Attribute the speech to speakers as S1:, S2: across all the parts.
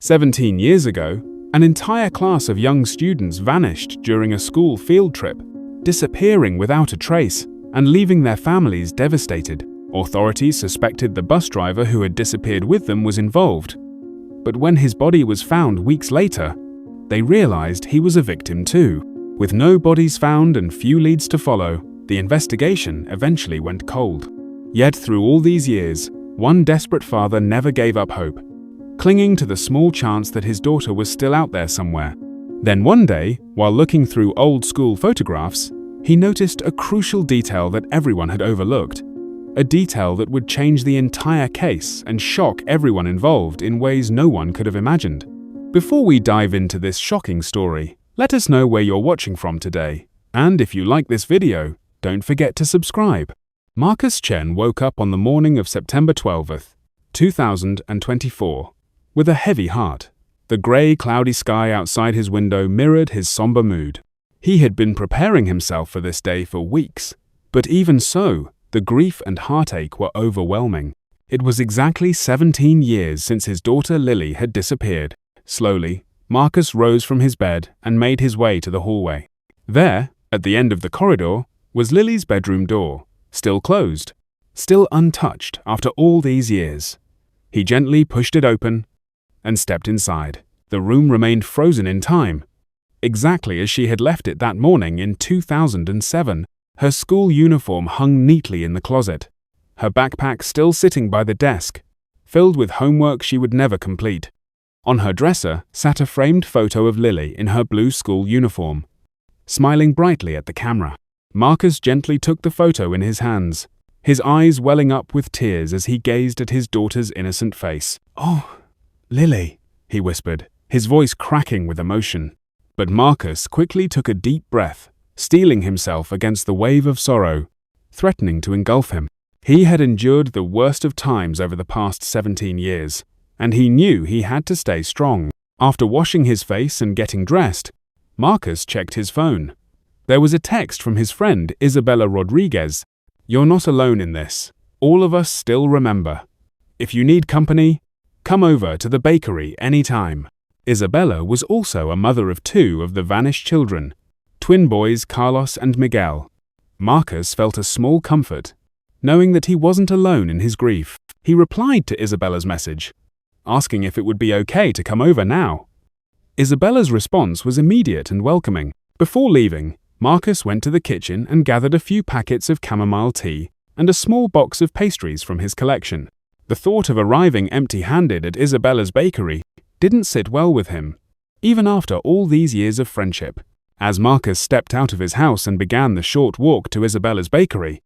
S1: 17 years ago, an entire class of young students vanished during a school field trip, disappearing without a trace and leaving their families devastated. Authorities suspected the bus driver who had disappeared with them was involved. But when his body was found weeks later, they realized he was a victim too. With no bodies found and few leads to follow, the investigation eventually went cold. Yet through all these years, one desperate father never gave up hope, clinging to the small chance that his daughter was still out there somewhere. Then one day, while looking through old school photographs, he noticed a crucial detail that everyone had overlooked. A detail that would change the entire case and shock everyone involved in ways no one could have imagined. Before we dive into this shocking story, let us know where you're watching from today. And if you like this video, don't forget to subscribe. Marcus Chen woke up on the morning of September 12th, 2024, with a heavy heart. The grey, cloudy sky outside his window mirrored his somber mood. He had been preparing himself for this day for weeks, but even so, the grief and heartache were overwhelming. It was exactly 17 years since his daughter Lily had disappeared. Slowly, Marcus rose from his bed and made his way to the hallway. There, at the end of the corridor, was Lily's bedroom door, still closed, still untouched after all these years. He gently pushed it open and stepped inside. The room remained frozen in time, exactly as she had left it that morning in 2007. Her school uniform hung neatly in the closet, her backpack still sitting by the desk, filled with homework she would never complete. On her dresser sat a framed photo of Lily in her blue school uniform, smiling brightly at the camera. Marcus gently took the photo in his hands, his eyes welling up with tears as he gazed at his daughter's innocent face. "Oh, Lily," he whispered, his voice cracking with emotion. But Marcus quickly took a deep breath, steeling himself against the wave of sorrow, threatening to engulf him. He had endured the worst of times over the past 17 years, and he knew he had to stay strong. After washing his face and getting dressed, Marcus checked his phone. There was a text from his friend Isabella Rodriguez. "You're not alone in this. All of us still remember. If you need company, come over to the bakery anytime." Isabella was also a mother of two of the vanished children, twin boys Carlos and Miguel. Marcus felt a small comfort, knowing that he wasn't alone in his grief. He replied to Isabella's message, asking if it would be okay to come over now. Isabella's response was immediate and welcoming. Before leaving, Marcus went to the kitchen and gathered a few packets of chamomile tea and a small box of pastries from his collection. The thought of arriving empty-handed at Isabella's bakery didn't sit well with him, even after all these years of friendship. As Marcus stepped out of his house and began the short walk to Isabella's bakery,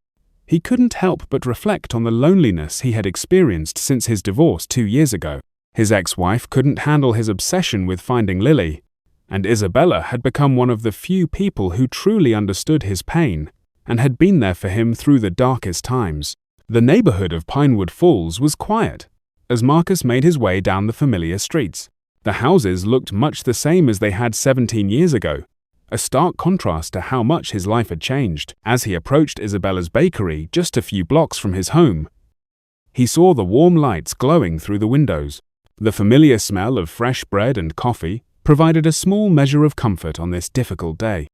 S1: he couldn't help but reflect on the loneliness he had experienced since his divorce 2 years ago. His ex-wife couldn't handle his obsession with finding Lily, and Isabella had become one of the few people who truly understood his pain and had been there for him through the darkest times. The neighborhood of Pinewood Falls was quiet as Marcus made his way down the familiar streets. The houses looked much the same as they had 17 years ago, a stark contrast to how much his life had changed. As he approached Isabella's bakery just a few blocks from his home, he saw the warm lights glowing through the windows. The familiar smell of fresh bread and coffee provided a small measure of comfort on this difficult day.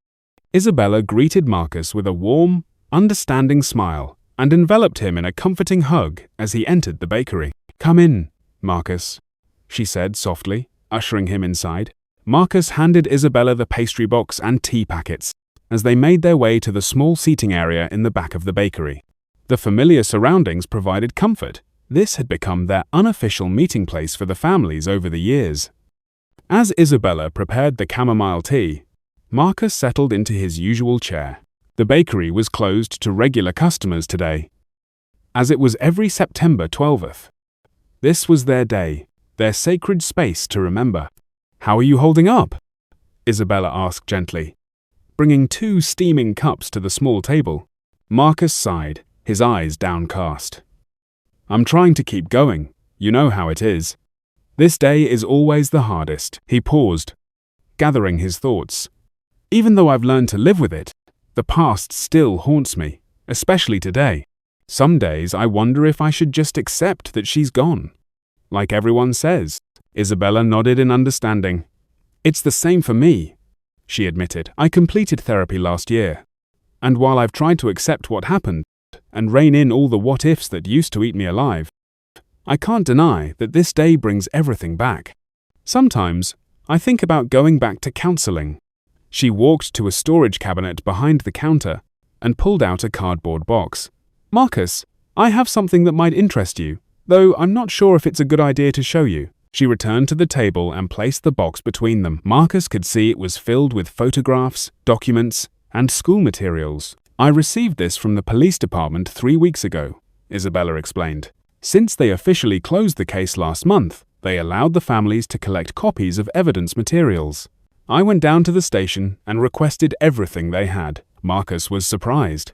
S1: Isabella greeted Marcus with a warm, understanding smile and enveloped him in a comforting hug as he entered the bakery. "Come in, Marcus," she said softly, ushering him inside. Marcus handed Isabella the pastry box and tea packets as they made their way to the small seating area in the back of the bakery. The familiar surroundings provided comfort. This had become their unofficial meeting place for the families over the years. As Isabella prepared the chamomile tea, Marcus settled into his usual chair. The bakery was closed to regular customers today, as it was every September 12th. This was their day, their sacred space to remember. "How are you holding up?" Isabella asked gently, bringing 2 steaming cups to the small table. Marcus sighed, his eyes downcast. "I'm trying to keep going. You know how it is. This day is always the hardest." He paused, gathering his thoughts. "Even though I've learned to live with it, the past still haunts me, especially today. Some days I wonder if I should just accept that she's gone, like everyone says. Isabella nodded in understanding. It's the same for me, she admitted. I completed therapy last year. And while I've tried to accept what happened and rein in all the what-ifs that used to eat me alive, I can't deny that this day brings everything back. Sometimes, I think about going back to counseling. She walked to a storage cabinet behind the counter and pulled out a cardboard box. Marcus, I have something that might interest you, though I'm not sure if it's a good idea to show you. She returned to the table and placed the box between them. Marcus could see it was filled with photographs, documents, and school materials. I received this from the police department 3 weeks ago, Isabella explained. Since they officially closed the case last month, they allowed the families to collect copies of evidence materials. I went down to the station and requested everything they had. Marcus was surprised.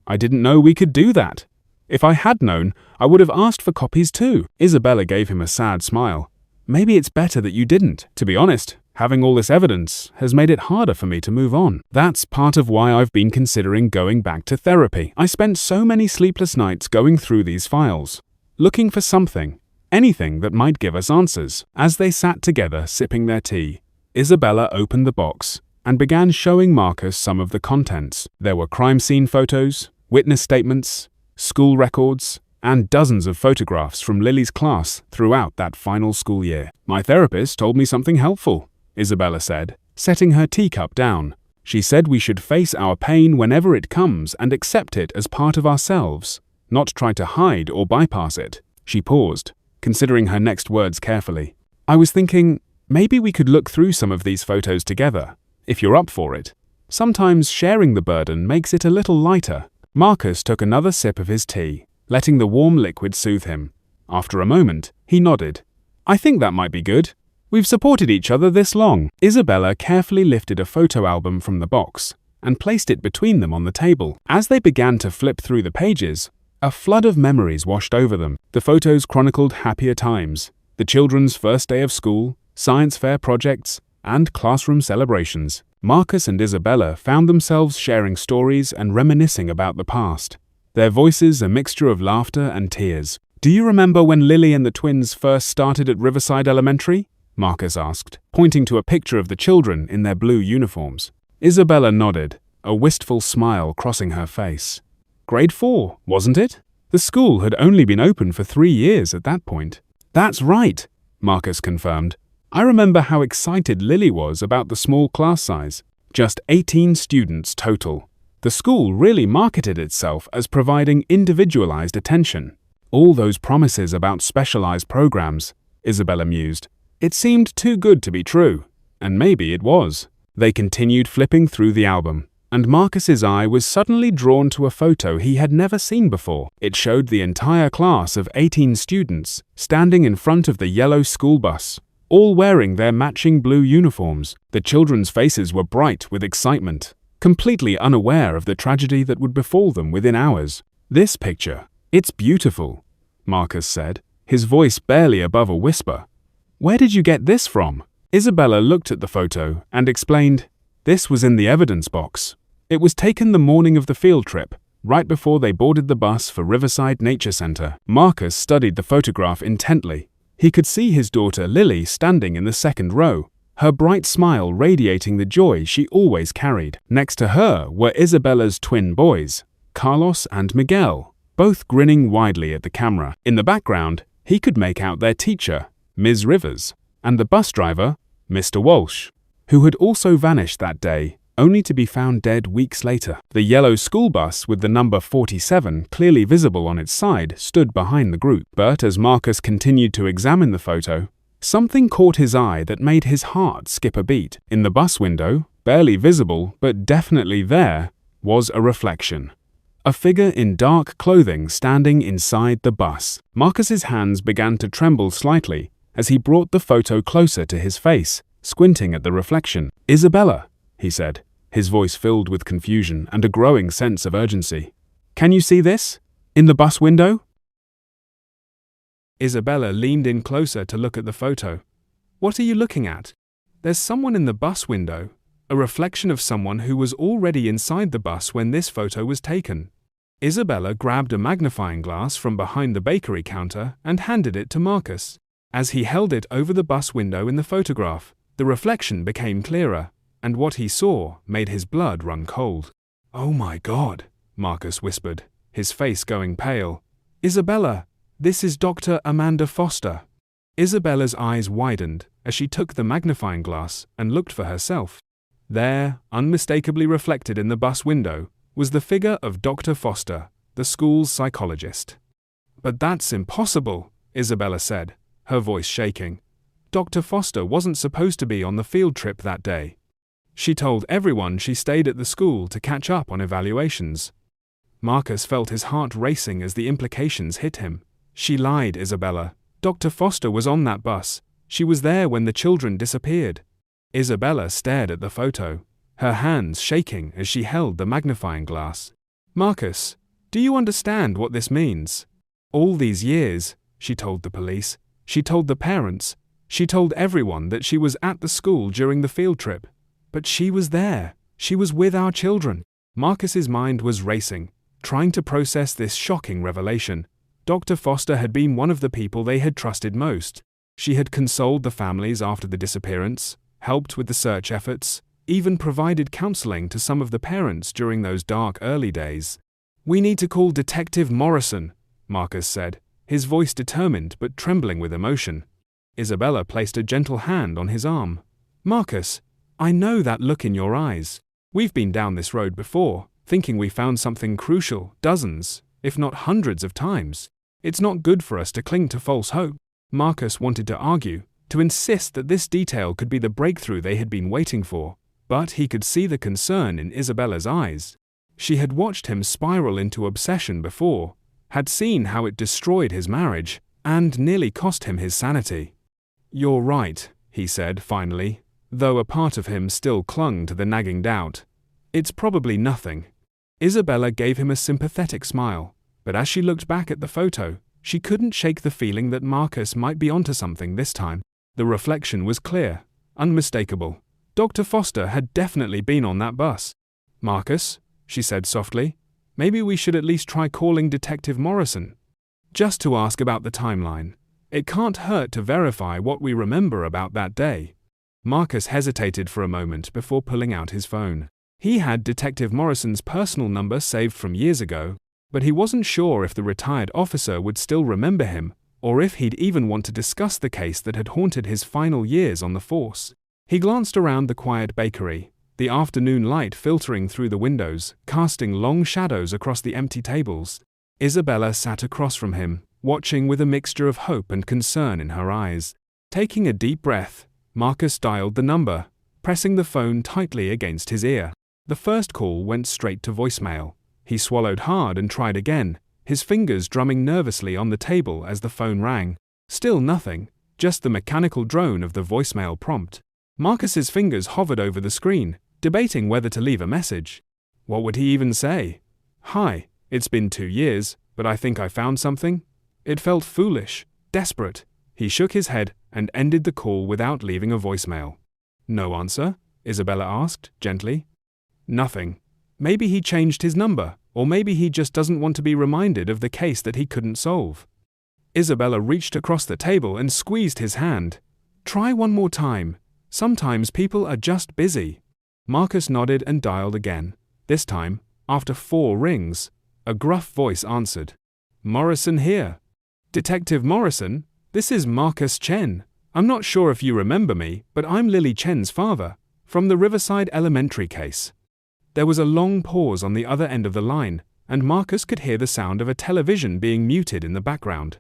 S1: I didn't know we could do that. If I had known, I would have asked for copies too. Isabella gave him a sad smile. Maybe it's better that you didn't. To be honest, having all this evidence has made it harder for me to move on. That's part of why I've been considering going back to therapy. I spent so many sleepless nights going through these files, looking for something, anything that might give us answers. As they sat together sipping their tea, Isabella opened the box and began showing Marcus some of the contents. There were crime scene photos, witness statements, school records, and dozens of photographs from Lily's class throughout that final school year. My therapist told me something helpful, Isabella said, setting her teacup down. She said we should face our pain whenever it comes and accept it as part of ourselves, not try to hide or bypass it. She paused, considering her next words carefully. I was thinking, maybe we could look through some of these photos together, if you're up for it. Sometimes sharing the burden makes it a little lighter. Marcus took another sip of his tea, letting the warm liquid soothe him. After a moment, he nodded. I think that might be good. We've supported each other this long. Isabella carefully lifted a photo album from the box and placed it between them on the table. As they began to flip through the pages, a flood of memories washed over them. The photos chronicled happier times, the children's first day of school, science fair projects, and classroom celebrations. Marcus and Isabella found themselves sharing stories and reminiscing about the past, their voices a mixture of laughter and tears. Do you remember when Lily and the twins first started at Riverside Elementary? Marcus asked, pointing to a picture of the children in their blue uniforms. Isabella nodded, a wistful smile crossing her face. Grade 4, wasn't it? The school had only been open for 3 years at that point. That's right, Marcus confirmed. I remember how excited Lily was about the small class size. Just 18 students total. The school really marketed itself as providing individualized attention. All those promises about specialized programs, Isabella mused. It seemed too good to be true, and maybe it was. They continued flipping through the album, and Marcus's eye was suddenly drawn to a photo he had never seen before. It showed the entire class of 18 students standing in front of the yellow school bus, all wearing their matching blue uniforms. The children's faces were bright with excitement, completely unaware of the tragedy that would befall them within hours. This picture, it's beautiful, Marcus said, his voice barely above a whisper. Where did you get this from? Isabella looked at the photo and explained, this was in the evidence box. It was taken the morning of the field trip, right before they boarded the bus for Riverside Nature Center. Marcus studied the photograph intently. He could see his daughter Lily standing in the second row, her bright smile radiating the joy she always carried. Next to her were Isabella's twin boys, Carlos and Miguel, both grinning widely at the camera. In the background, he could make out their teacher, Ms. Rivers, and the bus driver, Mr. Walsh, who had also vanished that day, only to be found dead weeks later. The yellow school bus with the number 47 clearly visible on its side stood behind the group. But as Marcus continued to examine the photo, something caught his eye that made his heart skip a beat. In the bus window, barely visible but definitely there, was a reflection. A figure in dark clothing standing inside the bus. Marcus's hands began to tremble slightly as he brought the photo closer to his face, squinting at the reflection. Isabella, he said, his voice filled with confusion and a growing sense of urgency. Can you see this? In the bus window? Isabella leaned in closer to look at the photo. What are you looking at? There's someone in the bus window, a reflection of someone who was already inside the bus when this photo was taken. Isabella grabbed a magnifying glass from behind the bakery counter and handed it to Marcus. As he held it over the bus window in the photograph, the reflection became clearer, and what he saw made his blood run cold. "Oh my God," Marcus whispered, his face going pale. "Isabella, this is Dr. Amanda Foster." Isabella's eyes widened as she took the magnifying glass and looked for herself. There, unmistakably reflected in the bus window, was the figure of Dr. Foster, the school's psychologist. "But that's impossible," Isabella said, her voice shaking. "Dr. Foster wasn't supposed to be on the field trip that day. She told everyone she stayed at the school to catch up on evaluations." Marcus felt his heart racing as the implications hit him. "She lied, Isabella. Dr. Foster was on that bus. She was there when the children disappeared." Isabella stared at the photo, her hands shaking as she held the magnifying glass. "Marcus, do you understand what this means? All these years," she told the police, she told the parents, she told everyone that she was at the school during the field trip. But she was there. She was with our children. Marcus's mind was racing, trying to process this shocking revelation. Dr. Foster had been one of the people they had trusted most. She had consoled the families after the disappearance, helped with the search efforts, even provided counseling to some of the parents during those dark early days. "We need to call Detective Morrison," Marcus said, his voice determined but trembling with emotion. Isabella placed a gentle hand on his arm. "Marcus, I know that look in your eyes. We've been down this road before, thinking we found something crucial dozens, if not hundreds of times. It's not good for us to cling to false hope." Marcus wanted to argue, to insist that this detail could be the breakthrough they had been waiting for, but he could see the concern in Isabella's eyes. She had watched him spiral into obsession before, had seen how it destroyed his marriage, and nearly cost him his sanity. "You're right," he said finally, though a part of him still clung to the nagging doubt. "It's probably nothing." Isabella gave him a sympathetic smile, but as she looked back at the photo, she couldn't shake the feeling that Marcus might be onto something this time. The reflection was clear, unmistakable. Dr. Foster had definitely been on that bus. "Marcus," she said softly, "maybe we should at least try calling Detective Morrison. Just to ask about the timeline. It can't hurt to verify what we remember about that day." Marcus hesitated for a moment before pulling out his phone. He had Detective Morrison's personal number saved from years ago, but he wasn't sure if the retired officer would still remember him, or if he'd even want to discuss the case that had haunted his final years on the force. He glanced around the quiet bakery, the afternoon light filtering through the windows, casting long shadows across the empty tables. Isabella sat across from him, watching with a mixture of hope and concern in her eyes. Taking a deep breath, Marcus dialed the number, pressing the phone tightly against his ear. The first call went straight to voicemail. He swallowed hard and tried again, his fingers drumming nervously on the table as the phone rang. Still nothing, just the mechanical drone of the voicemail prompt. Marcus's fingers hovered over the screen, debating whether to leave a message. What would he even say? "Hi, it's been 2 years, but I think I found something." It felt foolish, desperate. He shook his head and ended the call without leaving a voicemail. "No answer?" Isabella asked, gently. "Nothing. Maybe he changed his number, or maybe he just doesn't want to be reminded of the case that he couldn't solve." Isabella reached across the table and squeezed his hand. "Try one more time. Sometimes people are just busy." Marcus nodded and dialed again. This time, after 4 rings, a gruff voice answered. "Morrison here." "Detective Morrison, this is Marcus Chen. I'm not sure if you remember me, but I'm Lily Chen's father, from the Riverside Elementary case." There was a long pause on the other end of the line, and Marcus could hear the sound of a television being muted in the background.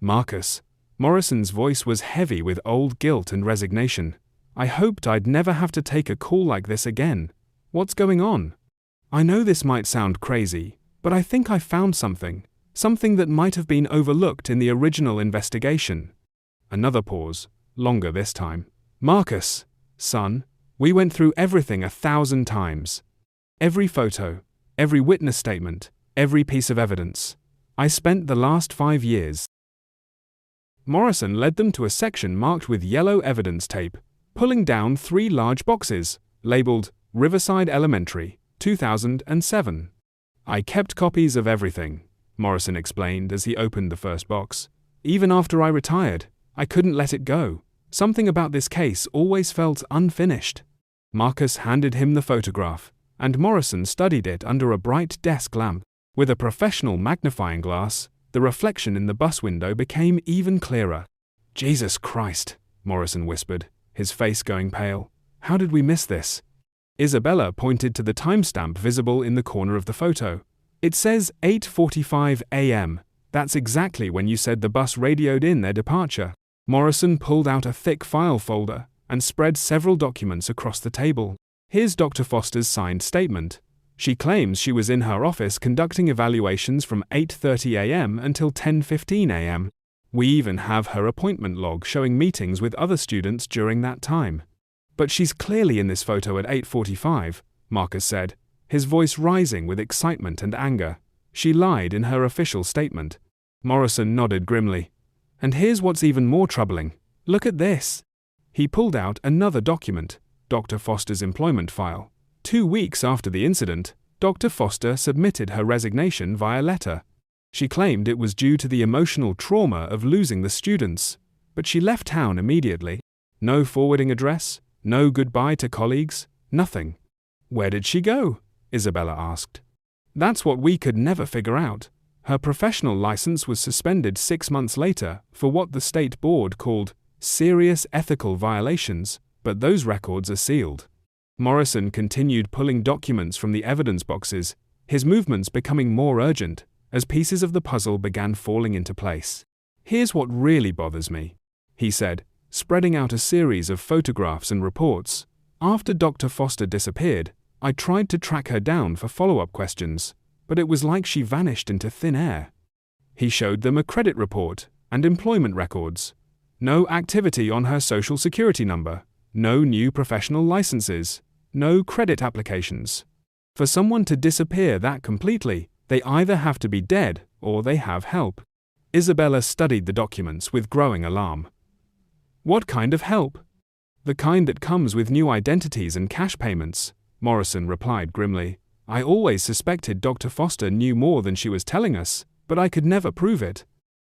S1: "Marcus." Morrison's voice was heavy with old guilt and resignation. "I hoped I'd never have to take a call like this again. What's going on? I know this might sound crazy, but I think I found something that might have been overlooked in the original investigation." Another pause, longer this time. "Marcus, son, we went through everything 1,000 times. Every photo, every witness statement, every piece of evidence. I spent the last 5 years." Morrison led them to a section marked with yellow evidence tape, pulling down 3 large boxes, labeled Riverside Elementary, 2007. "I kept copies of everything," Morrison explained as he opened the first box. "Even after I retired, I couldn't let it go. Something about this case always felt unfinished. Marcus handed him the photograph, and Morrison studied it under a bright desk lamp. With a professional magnifying glass, the reflection in the bus window became even clearer. Jesus Christ, Morrison whispered, his face going pale. How did we miss this? Isabella pointed to the timestamp visible in the corner of the photo. It says 8:45 a.m. That's exactly when you said the bus radioed in their departure. Morrison pulled out a thick file folder and spread several documents across the table. Here's Dr. Foster's signed statement. She claims she was in her office conducting evaluations from 8:30 a.m. until 10:15 a.m. We even have her appointment log showing meetings with other students during that time. But she's clearly in this photo at 8:45, Marcus said, his voice rising with excitement and anger. She lied in her official statement. Morrison nodded grimly. And here's what's even more troubling. Look at this. He pulled out another document, Dr. Foster's employment file. 2 weeks after the incident, Dr. Foster submitted her resignation via letter. She claimed it was due to the emotional trauma of losing the students, but she left town immediately. No forwarding address, no goodbye to colleagues, nothing. Where did she go? Isabella asked. That's what we could never figure out. Her professional license was suspended 6 months later for what the state board called serious ethical violations, but those records are sealed. Morrison continued pulling documents from the evidence boxes, his movements becoming more urgent as pieces of the puzzle began falling into place. Here's what really bothers me, he said, spreading out a series of photographs and reports. After Dr. Foster disappeared, I tried to track her down for follow-up questions, but it was like she vanished into thin air. He showed them a credit report and employment records. No activity on her social security number, no new professional licenses, no credit applications. For someone to disappear that completely, they either have to be dead or they have help. Isabella studied the documents with growing alarm. What kind of help? The kind that comes with new identities and cash payments, Morrison replied grimly. I always suspected Dr. Foster knew more than she was telling us, but I could never prove it.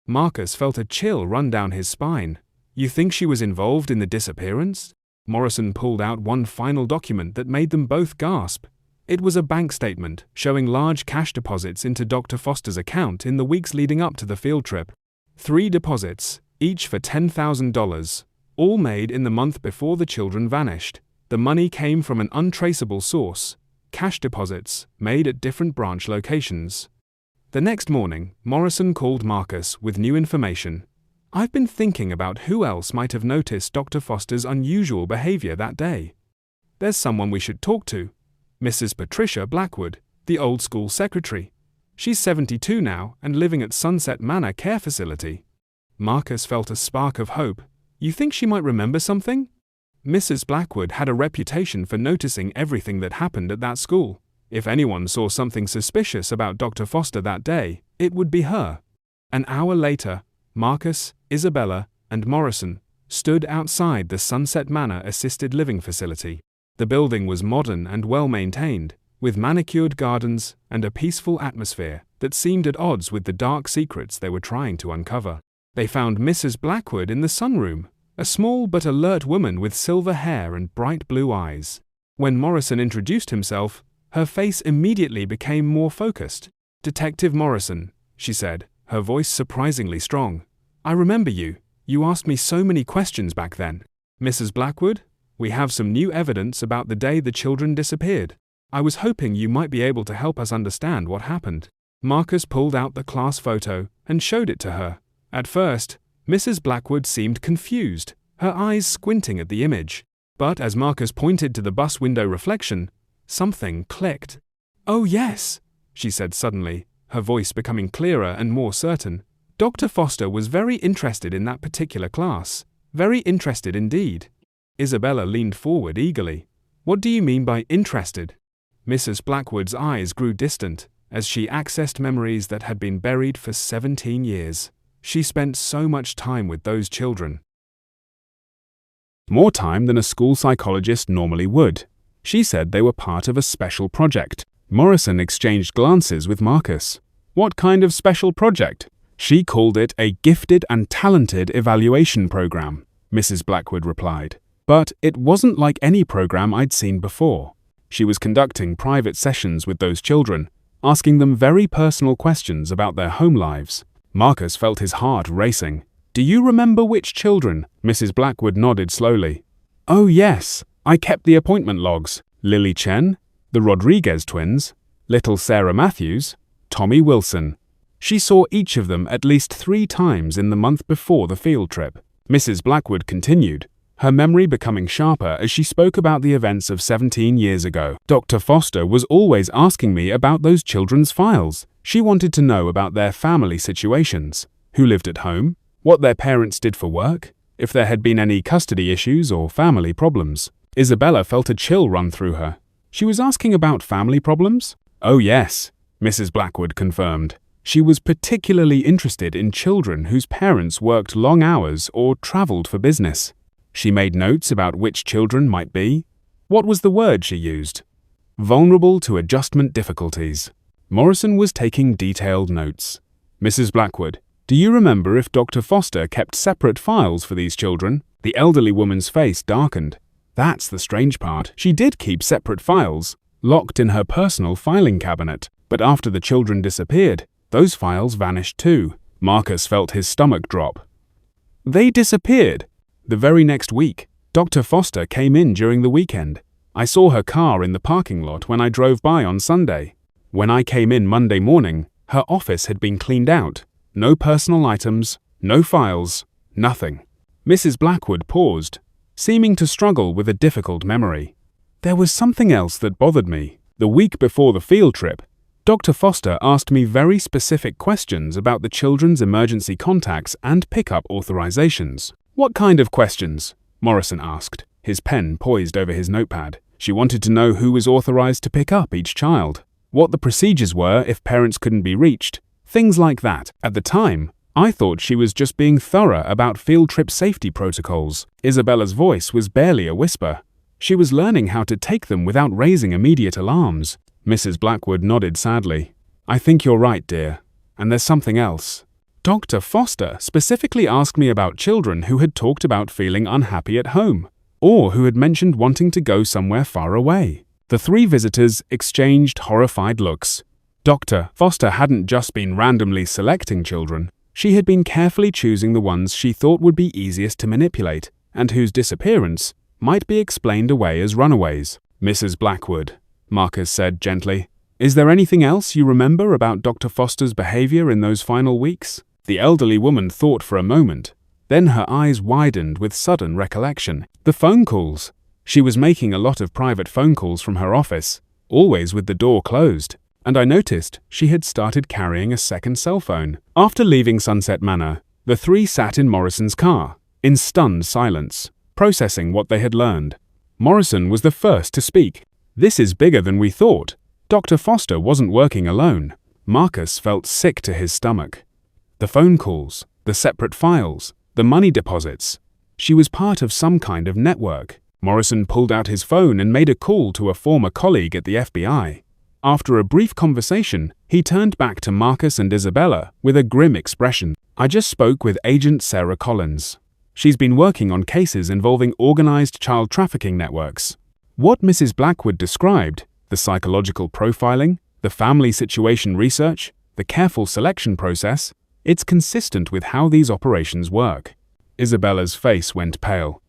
S1: Marcus felt a chill run down his spine. You think she was involved in the disappearance? Morrison pulled out one final document that made them both gasp. It was a bank statement showing large cash deposits into Dr. Foster's account in the weeks leading up to the field trip. 3 deposits, each for $10,000, all made in the month before the children vanished. The money came from an untraceable source, cash deposits made at different branch locations. The next morning, Morrison called Marcus with new information. I've been thinking about who else might have noticed Dr. Foster's unusual behavior that day. There's someone we should talk to. Mrs. Patricia Blackwood, the old school secretary. She's 72 now and living at Sunset Manor Care Facility. Marcus felt a spark of hope. You think she might remember something? Mrs. Blackwood had a reputation for noticing everything that happened at that school. If anyone saw something suspicious about Dr. Foster that day, it would be her. An hour later, Marcus, Isabella, and Morrison stood outside the Sunset Manor assisted living facility. The building was modern and well-maintained, with manicured gardens and a peaceful atmosphere that seemed at odds with the dark secrets they were trying to uncover. They found Mrs. Blackwood in the sunroom, a small but alert woman with silver hair and bright blue eyes. When Morrison introduced himself, her face immediately became more focused. Detective Morrison, she said, her voice surprisingly strong. I remember you. You asked me so many questions back then. Mrs. Blackwood, we have some new evidence about the day the children disappeared. I was hoping you might be able to help us understand what happened. Marcus pulled out the class photo and showed it to her. At first, Mrs. Blackwood seemed confused, her eyes squinting at the image. But as Marcus pointed to the bus window reflection, something clicked. Oh yes, she said suddenly, her voice becoming clearer and more certain. Dr. Foster was very interested in that particular class. Very interested indeed. Isabella leaned forward eagerly. What do you mean by interested? Mrs. Blackwood's eyes grew distant as she accessed memories that had been buried for 17 years. She spent so much time with those children. More time than a school psychologist normally would. She said they were part of a special project. Morrison exchanged glances with Marcus. What kind of special project? She called it a gifted and talented evaluation program, Mrs. Blackwood replied. But it wasn't like any program I'd seen before. She was conducting private sessions with those children, asking them very personal questions about their home lives. Marcus felt his heart racing. Do you remember which children? Mrs. Blackwood nodded slowly. Oh yes, I kept the appointment logs. Lily Chen, the Rodriguez twins, little Sarah Matthews, Tommy Wilson. She saw each of them at least 3 times in the month before the field trip. Mrs. Blackwood continued, her memory becoming sharper as she spoke about the events of 17 years ago. Dr. Foster was always asking me about those children's files. She wanted to know about their family situations, who lived at home, what their parents did for work, if there had been any custody issues or family problems. Isabella felt a chill run through her. She was asking about family problems? Oh yes, Mrs. Blackwood confirmed. She was particularly interested in children whose parents worked long hours or traveled for business. She made notes about which children might be. What was the word she used? Vulnerable to adjustment difficulties. Morrison was taking detailed notes. Mrs. Blackwood, do you remember if Dr. Foster kept separate files for these children? The elderly woman's face darkened. That's the strange part. She did keep separate files, locked in her personal filing cabinet. But after the children disappeared, those files vanished too. Marcus felt his stomach drop. They disappeared. The very next week, Dr. Foster came in during the weekend. I saw her car in the parking lot when I drove by on Sunday. When I came in Monday morning, her office had been cleaned out. No personal items, no files, nothing. Mrs. Blackwood paused, seeming to struggle with a difficult memory. There was something else that bothered me. The week before the field trip, Dr. Foster asked me very specific questions about the children's emergency contacts and pickup authorizations. What kind of questions? Morrison asked, his pen poised over his notepad. She wanted to know who was authorized to pick up each child, what the procedures were if parents couldn't be reached, things like that. At the time, I thought she was just being thorough about field trip safety protocols. Isabella's voice was barely a whisper. She was learning how to take them without raising immediate alarms. Mrs. Blackwood nodded sadly. I think you're right, dear. And there's something else. Dr. Foster specifically asked me about children who had talked about feeling unhappy at home, or who had mentioned wanting to go somewhere far away. The 3 visitors exchanged horrified looks. Dr. Foster hadn't just been randomly selecting children. She had been carefully choosing the ones she thought would be easiest to manipulate, and whose disappearance might be explained away as runaways. Mrs. Blackwood, Marcus said gently, is there anything else you remember about Dr. Foster's behavior in those final weeks? The elderly woman thought for a moment. Then her eyes widened with sudden recollection. The phone calls. She was making a lot of private phone calls from her office, always with the door closed, and I noticed she had started carrying a second cell phone. After leaving Sunset Manor, the 3 sat in Morrison's car, in stunned silence, processing what they had learned. Morrison was the first to speak. This is bigger than we thought. Dr. Foster wasn't working alone. Marcus felt sick to his stomach. The phone calls, the separate files, the money deposits. She was part of some kind of network. Morrison pulled out his phone and made a call to a former colleague at the FBI. After a brief conversation, he turned back to Marcus and Isabella with a grim expression. I just spoke with Agent Sarah Collins. She's been working on cases involving organized child trafficking networks. What Mrs. Blackwood described, the psychological profiling, the family situation research, the careful selection process, it's consistent with how these operations work. Isabella's face went pale.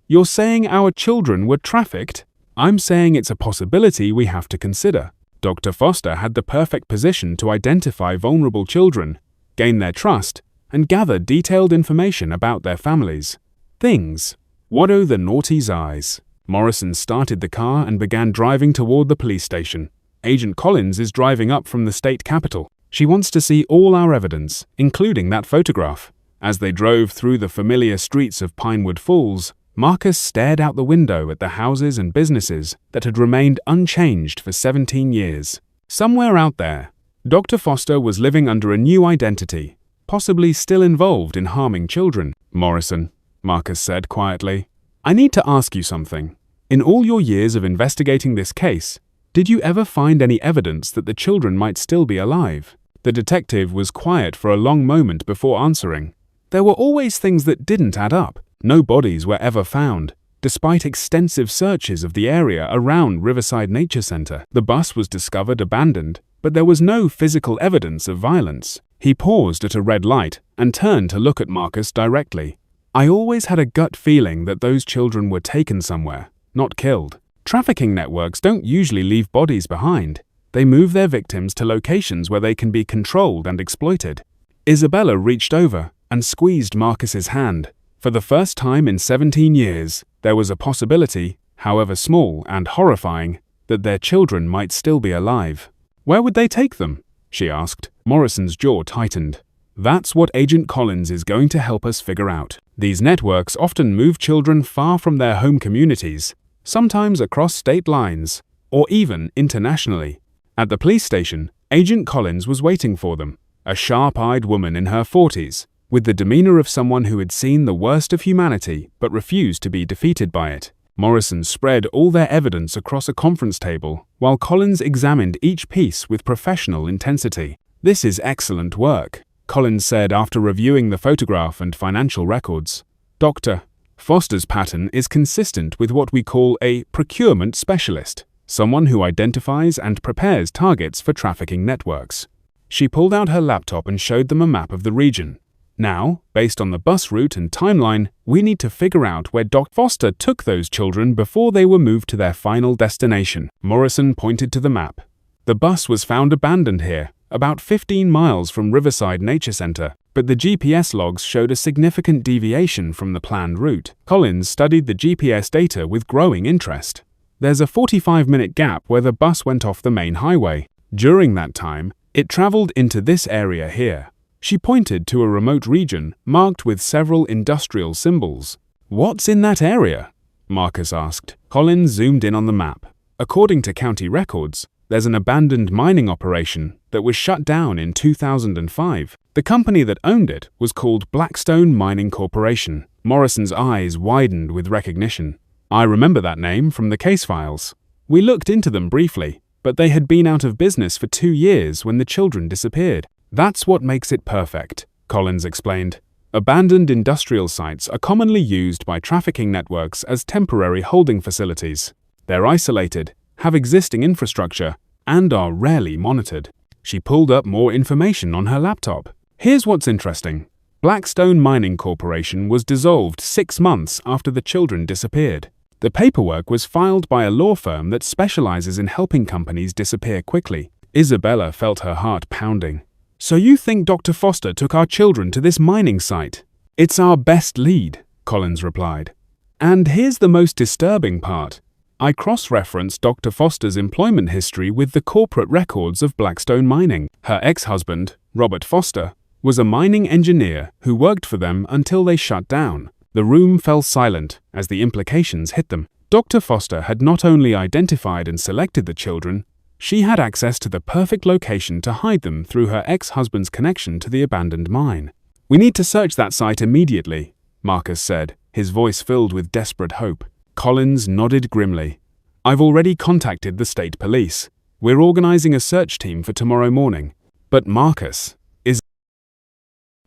S1: You're saying our children were trafficked? I'm saying it's a possibility we have to consider. Dr. Foster had the perfect position to identify vulnerable children, gain their trust, and gather detailed information about their families. Things. What oh the naughty's eyes. Morrison started the car and began driving toward the police station. Agent Collins is driving up from the state capitol. She wants to see all our evidence, including that photograph. As they drove through the familiar streets of Pinewood Falls, Marcus stared out the window at the houses and businesses that had remained unchanged for 17 years. Somewhere out there, Dr. Foster was living under a new identity, possibly still involved in harming children. Morrison, Marcus said quietly, I need to ask you something. In all your years of investigating this case, did you ever find any evidence that the children might still be alive? The detective was quiet for a long moment before answering. There were always things that didn't add up. No bodies were ever found, despite extensive searches of the area around Riverside Nature Center. The bus was discovered abandoned, but there was no physical evidence of violence. He paused at a red light and turned to look at Marcus directly. I always had a gut feeling that those children were taken somewhere, not killed. Trafficking networks don't usually leave bodies behind. They move their victims to locations where they can be controlled and exploited. Isabella reached over and squeezed Marcus's hand. For the first time in 17 years, there was a possibility, however small and horrifying, that their children might still be alive. Where would they take them? She asked. Morrison's jaw tightened. That's what Agent Collins is going to help us figure out. These networks often move children far from their home communities, sometimes across state lines, or even internationally. At the police station, Agent Collins was waiting for them, a sharp-eyed woman in her 40s, with the demeanor of someone who had seen the worst of humanity but refused to be defeated by it. Morrison spread all their evidence across a conference table, while Collins examined each piece with professional intensity. This is excellent work, Collins said after reviewing the photograph and financial records. Dr. Foster's pattern is consistent with what we call a procurement specialist, someone who identifies and prepares targets for trafficking networks. She pulled out her laptop and showed them a map of the region. Now, based on the bus route and timeline, we need to figure out where Dr. Foster took those children before they were moved to their final destination. Morrison pointed to the map. The bus was found abandoned here, about 15 miles from Riverside Nature Center, but the GPS logs showed a significant deviation from the planned route. Collins studied the GPS data with growing interest. There's a 45-minute gap where the bus went off the main highway. During that time, it traveled into this area here. She pointed to a remote region marked with several industrial symbols. What's in that area? Marcus asked. Collins zoomed in on the map. According to county records, there's an abandoned mining operation that was shut down in 2005. The company that owned it was called Blackstone Mining Corporation. Morrison's eyes widened with recognition. I remember that name from the case files. We looked into them briefly, but they had been out of business for 2 years when the children disappeared. That's what makes it perfect, Collins explained. Abandoned industrial sites are commonly used by trafficking networks as temporary holding facilities. They're isolated, have existing infrastructure, and are rarely monitored. She pulled up more information on her laptop. Here's what's interesting. Blackstone Mining Corporation was dissolved 6 months after the children disappeared. The paperwork was filed by a law firm that specializes in helping companies disappear quickly. Isabella felt her heart pounding. So you think Dr. Foster took our children to this mining site? It's our best lead, Collins replied. And here's the most disturbing part. I cross-referenced Dr. Foster's employment history with the corporate records of Blackstone Mining. Her ex-husband, Robert Foster, was a mining engineer who worked for them until they shut down. The room fell silent as the implications hit them. Dr. Foster had not only identified and selected the children, she had access to the perfect location to hide them through her ex-husband's connection to the abandoned mine. We need to search that site immediately, Marcus said, his voice filled with desperate hope. Collins nodded grimly. I've already contacted the state police. We're organizing a search team for tomorrow morning. But Marcus,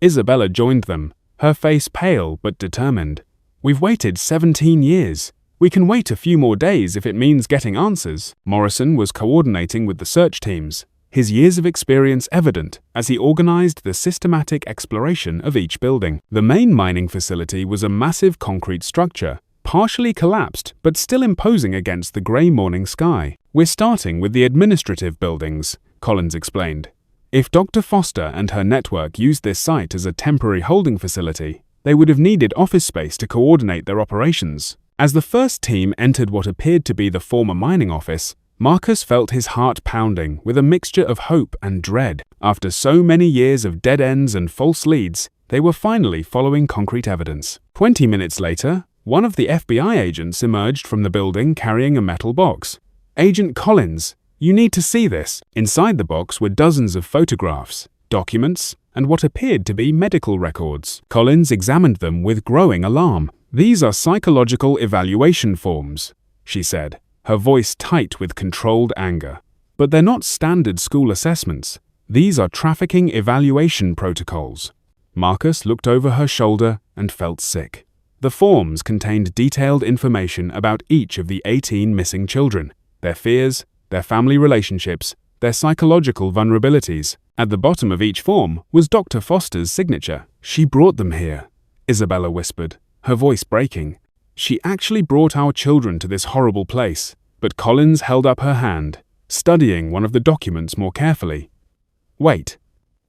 S1: Isabella joined them, her face pale but determined. We've waited 17 years. We can wait a few more days if it means getting answers. Morrison was coordinating with the search teams, his years of experience evident as he organized the systematic exploration of each building. The main mining facility was a massive concrete structure, partially collapsed but still imposing against the grey morning sky. We're starting with the administrative buildings, Collins explained. If Dr. Foster and her network used this site as a temporary holding facility, they would have needed office space to coordinate their operations. As the first team entered what appeared to be the former mining office, Marcus felt his heart pounding with a mixture of hope and dread. After so many years of dead ends and false leads, they were finally following concrete evidence. 20 minutes later, one of the FBI agents emerged from the building carrying a metal box. Agent Collins, you need to see this. Inside the box were dozens of photographs, documents, and what appeared to be medical records. Collins examined them with growing alarm. These are psychological evaluation forms, she said, her voice tight with controlled anger. But they're not standard school assessments. These are trafficking evaluation protocols. Marcus looked over her shoulder and felt sick. The forms contained detailed information about each of the 18 missing children, their fears, their family relationships, their psychological vulnerabilities. At the bottom of each form was Dr. Foster's signature. "She brought them here," Isabella whispered, her voice breaking. "She actually brought our children to this horrible place." But Collins held up her hand, studying one of the documents more carefully. "Wait,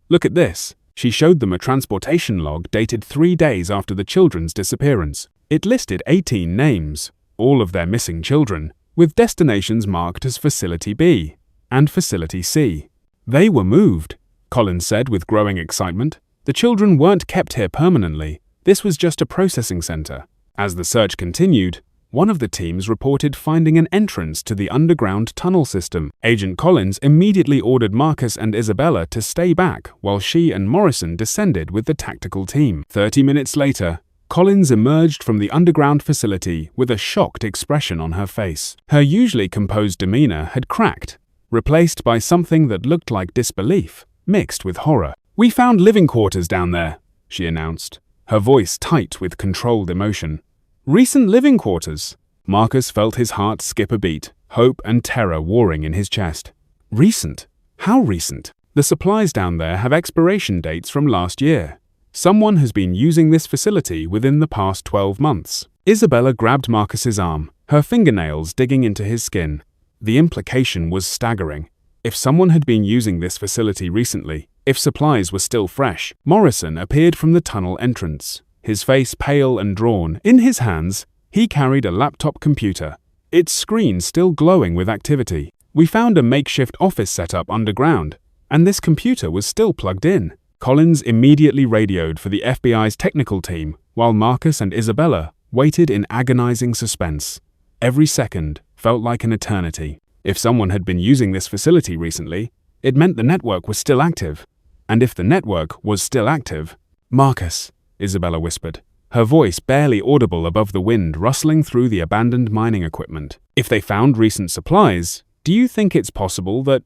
S1: look at this." She showed them a transportation log dated 3 days after the children's disappearance. It listed 18 names, all of their missing children, with destinations marked as Facility B and Facility C. "They were moved," Collins said with growing excitement. "The children weren't kept here permanently. This was just a processing center." As the search continued, one of the teams reported finding an entrance to the underground tunnel system. Agent Collins immediately ordered Marcus and Isabella to stay back while she and Morrison descended with the tactical team. 30 minutes later, Collins emerged from the underground facility with a shocked expression on her face. Her usually composed demeanor had cracked, replaced by something that looked like disbelief, mixed with horror. "We found living quarters down there," she announced, her voice tight with controlled emotion. "Recent living quarters." Marcus felt his heart skip a beat, hope and terror warring in his chest. "Recent? How recent?" "The supplies down there have expiration dates from last year. Someone has been using this facility within the past 12 months. Isabella grabbed Marcus's arm, her fingernails digging into his skin. The implication was staggering. If someone had been using this facility recently, if supplies were still fresh, Morrison appeared from the tunnel entrance, his face pale and drawn. In his hands, he carried a laptop computer, its screen still glowing with activity. "We found a makeshift office setup underground, and this computer was still plugged in." Collins immediately radioed for the FBI's technical team, while Marcus and Isabella waited in agonizing suspense. Every second felt like an eternity. If someone had been using this facility recently, it meant the network was still active. And if the network was still active— "Marcus," Isabella whispered, her voice barely audible above the wind rustling through the abandoned mining equipment. "If they found recent supplies, do you think it's possible that—"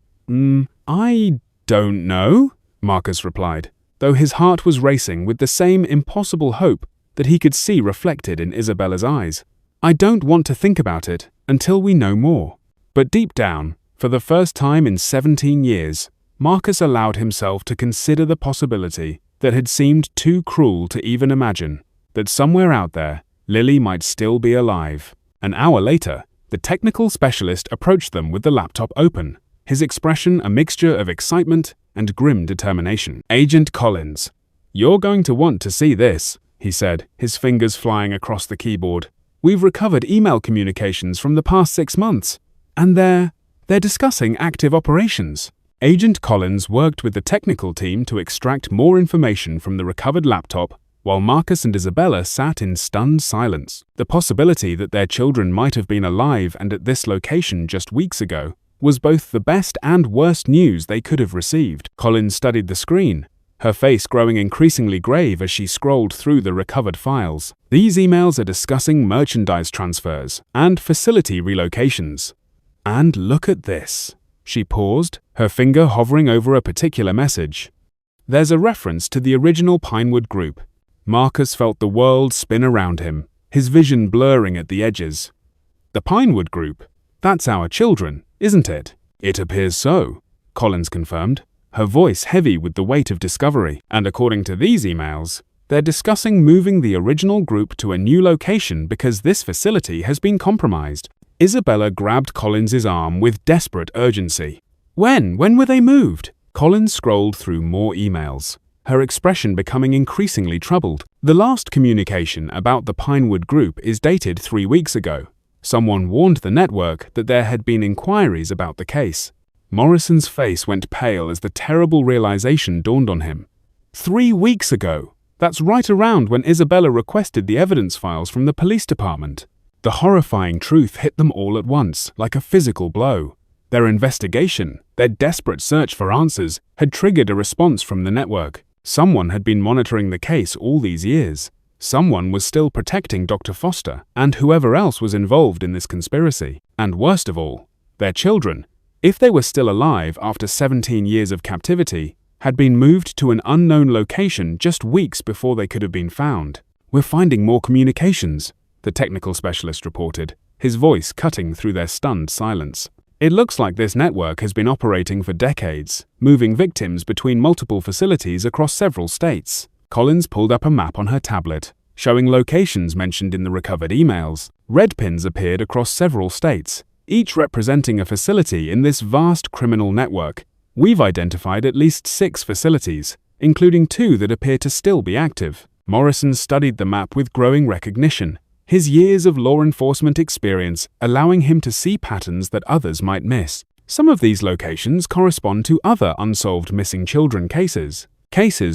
S1: "I don't know," Marcus replied, though his heart was racing with the same impossible hope that he could see reflected in Isabella's eyes. "I don't want to think about it until we know more." But deep down, for the first time in 17 years, Marcus allowed himself to consider the possibility that had seemed too cruel to even imagine, that somewhere out there, Lily might still be alive. An hour later, the technical specialist approached them with the laptop open, his expression a mixture of excitement and grim determination. "Agent Collins, you're going to want to see this," he said, his fingers flying across the keyboard. "We've recovered email communications from the past 6 months, and they're discussing active operations." Agent Collins worked with the technical team to extract more information from the recovered laptop, while Marcus and Isabella sat in stunned silence. The possibility that their children might have been alive and at this location just weeks ago was both the best and worst news they could have received. Collins studied the screen, her face growing increasingly grave as she scrolled through the recovered files. "These emails are discussing merchandise transfers and facility relocations. And look at this." She paused, her finger hovering over a particular message. "There's a reference to the original Pinewood group." Marcus felt the world spin around him, his vision blurring at the edges. "The Pinewood group? That's our children, isn't it?" "It appears so," Collins confirmed, her voice heavy with the weight of discovery. "And according to these emails, they're discussing moving the original group to a new location because this facility has been compromised." Isabella grabbed Collins's arm with desperate urgency. When were they moved?" Collins scrolled through more emails, her expression becoming increasingly troubled. "The last communication about the Pinewood group is dated 3 weeks ago. Someone warned the network that there had been inquiries about the case." Morrison's face went pale as the terrible realization dawned on him. 3 weeks ago! That's right around when Isabella requested the evidence files from the police department. The horrifying truth hit them all at once, like a physical blow. Their investigation, their desperate search for answers, had triggered a response from the network. Someone had been monitoring the case all these years. Someone was still protecting Dr. Foster and whoever else was involved in this conspiracy. And worst of all, their children. if they were still alive after 17 years of captivity, had been moved to an unknown location just weeks before they could have been found. "We're finding more communications," the technical specialist reported, his voice cutting through their stunned silence. "It looks like this network has been operating for decades, moving victims between multiple facilities across several states." Collins pulled up a map on her tablet, showing locations mentioned in the recovered emails. Red pins appeared across several states, each representing a facility in this vast criminal network. "We've identified at least 6 facilities, including 2 that appear to still be active." Morrison studied the map with growing recognition, his years of law enforcement experience allowing him to see patterns that others might miss. Some of these locations correspond to other unsolved missing children cases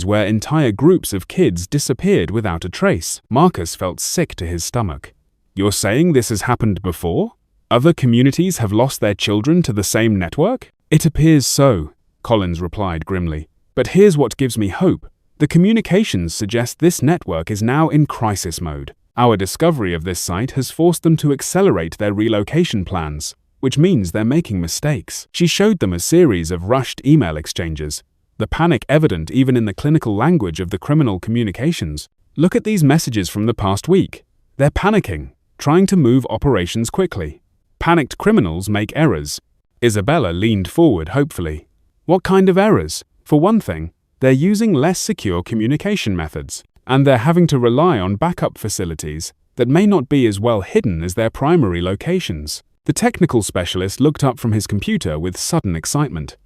S1: where entire groups of kids disappeared without a trace. Marcus felt sick to his stomach. "You're saying this has happened before? Other communities have lost their children to the same network?" "It appears so," Collins replied grimly. "But here's what gives me hope. The communications suggest this network is now in crisis mode. Our discovery of this site has forced them to accelerate their relocation plans, which means they're making mistakes." She showed them a series of rushed email exchanges, the panic evident even in the clinical language of the criminal communications. "Look at these messages from the past week. They're panicking, trying to move operations quickly. Panicked criminals make errors." Isabella leaned forward hopefully. "What kind of errors?" "For one thing, they're using less secure communication methods, and they're having to rely on backup facilities that may not be as well hidden as their primary locations." The technical specialist looked up from his computer with sudden excitement.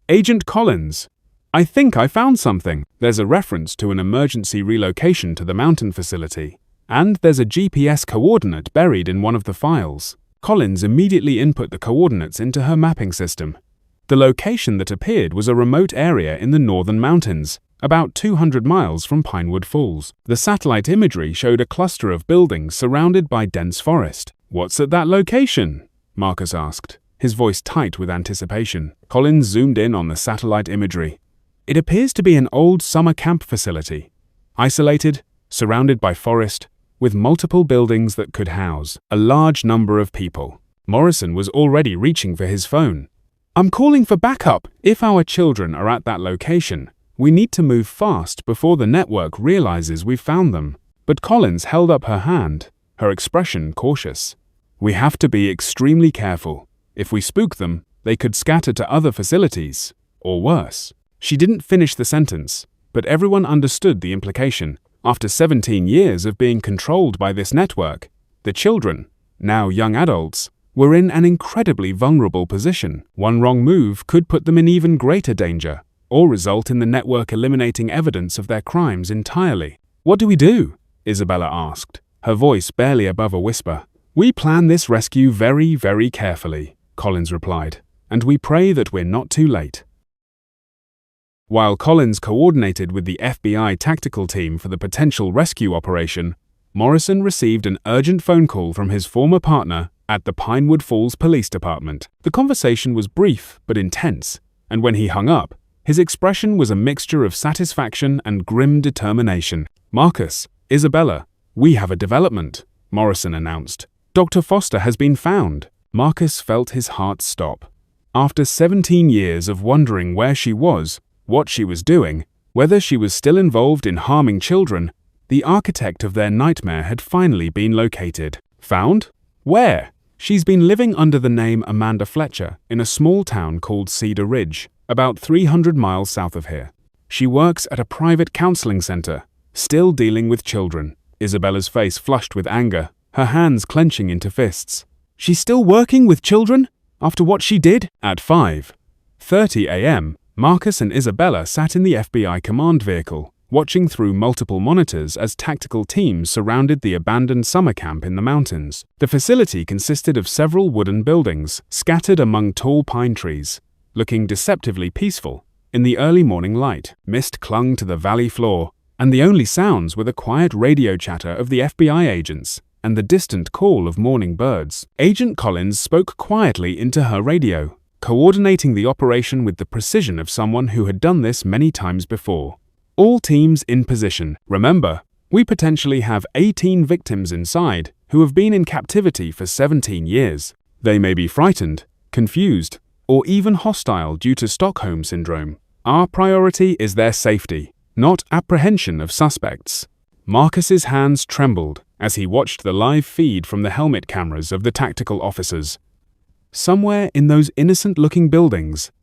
S1: "Agent Collins, I think I found something." There's a reference to an emergency relocation to the mountain facility, and there's a GPS coordinate buried in one of the files. Collins immediately input the coordinates into her mapping system. The location that appeared was a remote area in the northern mountains, about 200 miles from Pinewood Falls. The satellite imagery showed a cluster of buildings surrounded by dense forest. "What's at that location?" Marcus asked, his voice tight with anticipation. Collins zoomed in on the satellite imagery. "It appears to be an old summer camp facility, isolated, surrounded by forest, with multiple buildings that could house a large number of people." Morrison was already reaching for his phone. "I'm calling for backup. If our children are at that location, we need to move fast before the network realizes we've found them." But Collins held up her hand, her expression cautious. "We have to be extremely careful. If we spook them, they could scatter to other facilities, or worse." She didn't finish the sentence, but everyone understood the implication. After 17 years of being controlled by this network, the children, now young adults, were in an incredibly vulnerable position. One wrong move could put them in even greater danger, or result in the network eliminating evidence of their crimes entirely. "What do we do?" Isabella asked, her voice barely above a whisper. "We plan this rescue very, very carefully," Collins replied, "and we pray that we're not too late." While Collins coordinated with the FBI tactical team for the potential rescue operation, Morrison received an urgent phone call from his former partner at the Pinewood Falls Police Department. The conversation was brief but intense, and when he hung up, his expression was a mixture of satisfaction and grim determination. "Marcus, Isabella, we have a development," Morrison announced. "Dr. Foster has been found." Marcus felt his heart stop. After 17 years of wondering where she was, what she was doing, whether she was still involved in harming children, the architect of their nightmare had finally been located. Found? Where? She's been living under the name Amanda Fletcher in a small town called Cedar Ridge, about 300 miles south of here. She works at a private counseling center, still dealing with children. Isabella's face flushed with anger, her hands clenching into fists. "She's still working with children? After what she did?" At 5:30 a.m., Marcus and Isabella sat in the FBI command vehicle, watching through multiple monitors as tactical teams surrounded the abandoned summer camp in the mountains. The facility consisted of several wooden buildings, scattered among tall pine trees, looking deceptively peaceful. In the early morning light, mist clung to the valley floor, and the only sounds were the quiet radio chatter of the FBI agents and the distant call of morning birds. Agent Collins spoke quietly into her radio, coordinating the operation with the precision of someone who had done this many times before. "All teams in position. Remember, we potentially have 18 victims inside who have been in captivity for 17 years. They may be frightened, confused, or even hostile due to Stockholm Syndrome. Our priority is their safety, not apprehension of suspects. Marcus's hands trembled as he watched the live feed from the helmet cameras of the tactical officers. Somewhere in those innocent-looking buildings,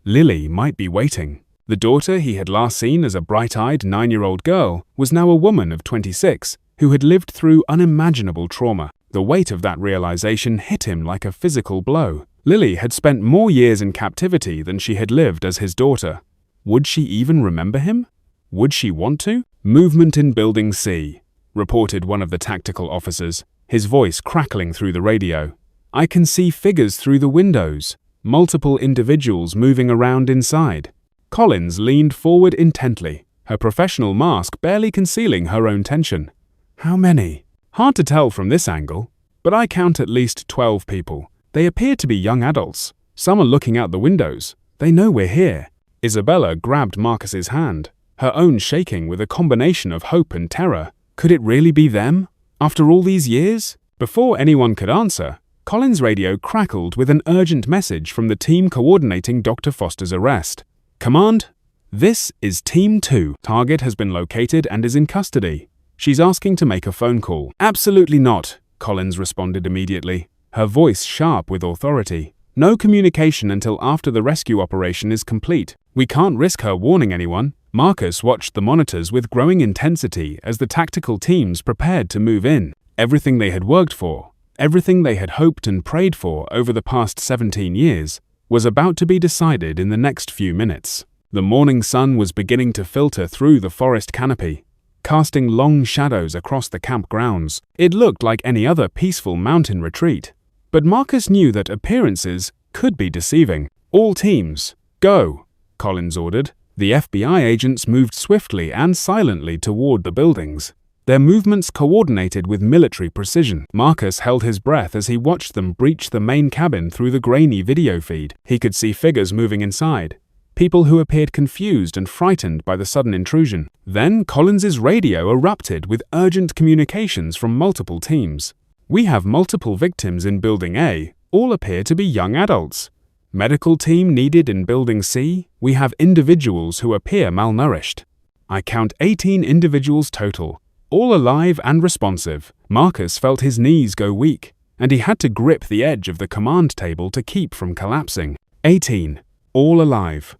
S1: Lily might be waiting. The daughter he had last seen as a bright-eyed 9-year-old girl was now a woman of 26 who had lived through unimaginable trauma. The weight of that realization hit him like a physical blow. Lily had spent more years in captivity than she had lived as his daughter. Would she even remember him? Would she want to? "Movement in Building C," reported one of the tactical officers, his voice crackling through the radio. "I can see figures through the windows, multiple individuals moving around inside." Collins leaned forward intently, her professional mask barely concealing her own tension. "How many?" "Hard to tell from this angle, but I count at least 12 people. They appear to be young adults. Some are looking out the windows. They know we're here." Isabella grabbed Marcus's hand, her own shaking with a combination of hope and terror. Could it really be them? After all these years? Before anyone could answer, Collins' radio crackled with an urgent message from the team coordinating Dr. Foster's arrest. "Command, this is Team 2. Target has been located and is in custody. She's asking to make a phone call." "Absolutely not," Collins responded immediately, her voice sharp with authority. "No communication until after the rescue operation is complete. We can't risk her warning anyone." Marcus watched the monitors with growing intensity as the tactical teams prepared to move in. Everything they had worked for, everything they had hoped and prayed for over the past 17 years, was about to be decided in the next few minutes. The morning sun was beginning to filter through the forest canopy, casting long shadows across the camp grounds. It looked like any other peaceful mountain retreat, but Marcus knew that appearances could be deceiving. "All teams, go," Collins ordered. The FBI agents moved swiftly and silently toward the buildings, their movements coordinated with military precision. Marcus held his breath as he watched them breach the main cabin through the grainy video feed. He could see figures moving inside, people who appeared confused and frightened by the sudden intrusion. Then Collins's radio erupted with urgent communications from multiple teams. "We have multiple victims in Building A. All appear to be young adults. Medical team needed in Building C. We have individuals who appear malnourished. I count 18 individuals total, all alive and responsive." Marcus felt his knees go weak, and he had to grip the edge of the command table to keep from collapsing. 18, all alive.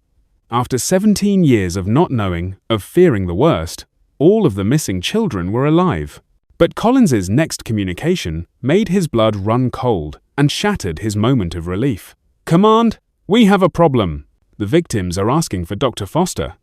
S1: After 17 years of not knowing, of fearing the worst, all of the missing children were alive. But Collins's next communication made his blood run cold and shattered his moment of relief. "Command, we have a problem. The victims are asking for Dr. Foster.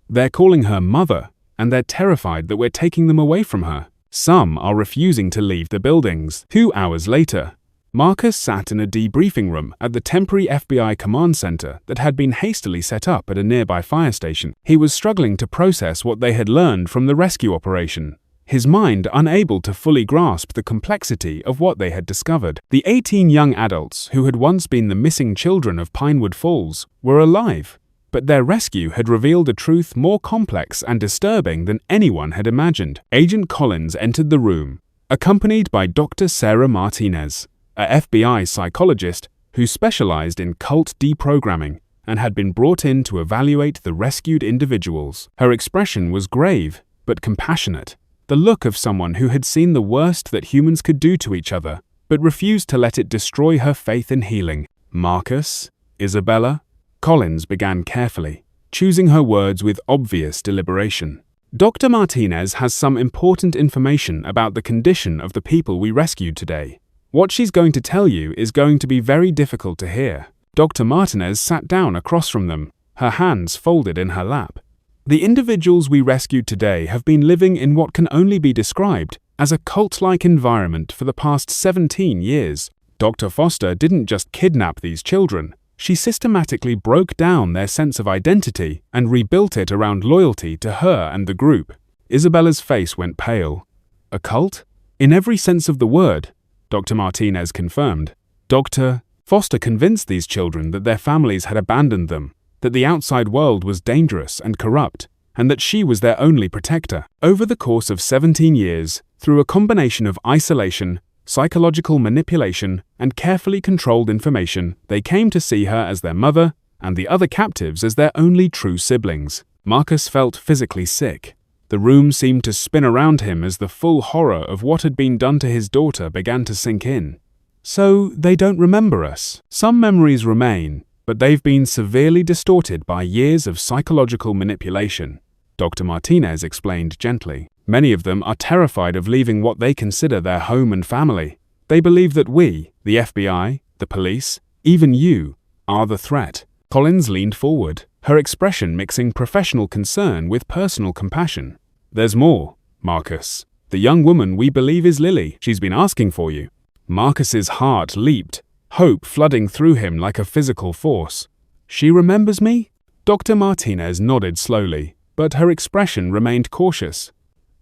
S1: They're calling her mother, and they're terrified that we're taking them away from her. Some are refusing to leave the buildings." 2 hours later, Marcus sat in a debriefing room at the temporary FBI command center that had been hastily set up at a nearby fire station. He was struggling to process what they had learned from the rescue operation, his mind unable to fully grasp the complexity of what they had discovered. The 18 young adults who had once been the missing children of Pinewood Falls were alive, but their rescue had revealed a truth more complex and disturbing than anyone had imagined. Agent Collins entered the room, accompanied by Dr. Sarah Martinez, a FBI psychologist who specialized in cult deprogramming and had been brought in to evaluate the rescued individuals. Her expression was grave but compassionate, the look of someone who had seen the worst that humans could do to each other, but refused to let it destroy her faith in healing. "Marcus, Isabella," Collins began carefully, choosing her words with obvious deliberation. "Dr. Martinez has some important information about the condition of the people we rescued today. What she's going to tell you is going to be very difficult to hear." Dr. Martinez sat down across from them, her hands folded in her lap. "The individuals we rescued today have been living in what can only be described as a cult-like environment for the past 17 years. Dr. Foster didn't just kidnap these children, she systematically broke down their sense of identity and rebuilt it around loyalty to her and the group." Isabella's face went pale. "A cult? In every sense of the word," Dr. Martinez confirmed. "Dr. Foster convinced these children that their families had abandoned them, that the outside world was dangerous and corrupt, and that she was their only protector. Over the course of 17 years, through a combination of isolation, psychological manipulation, and carefully controlled information, they came to see her as their mother and the other captives as their only true siblings. Marcus felt physically sick. The room seemed to spin around him as the full horror of what had been done to his daughter began to sink in. So, they don't remember us. Some memories remain, but they've been severely distorted by years of psychological manipulation, Dr. Martinez explained gently. Many of them are terrified of leaving what they consider their home and family. They believe that we, the FBI, the police, even you, are the threat. Collins leaned forward, her expression mixing professional concern with personal compassion. There's more, Marcus. The young woman we believe is Lily. She's been asking for you. Marcus's heart leaped, hope flooding through him like a physical force. She remembers me? Dr. Martinez nodded slowly, but her expression remained cautious.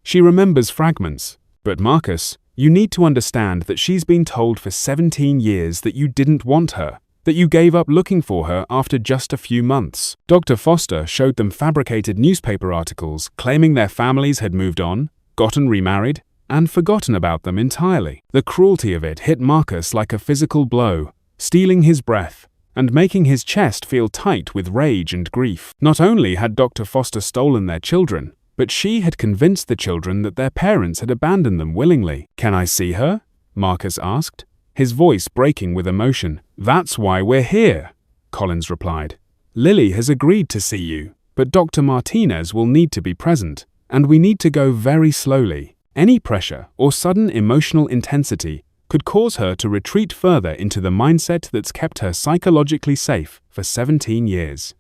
S1: She remembers fragments. But Marcus, you need to understand that she's been told for 17 years that you didn't want her, that you gave up looking for her after just a few months. Dr. Foster showed them fabricated newspaper articles claiming their families had moved on, gotten remarried, and forgotten about them entirely. The cruelty of it hit Marcus like a physical blow, stealing his breath and making his chest feel tight with rage and grief. Not only had Dr. Foster stolen their children, but she had convinced the children that their parents had abandoned them willingly. "Can I see her?" Marcus asked, his voice breaking with emotion. "That's why we're here," Collins replied. "Lily has agreed to see you, but Dr. Martinez will need to be present, and we need to go very slowly. Any pressure or sudden emotional intensity could cause her to retreat further into the mindset that's kept her psychologically safe for 17 years.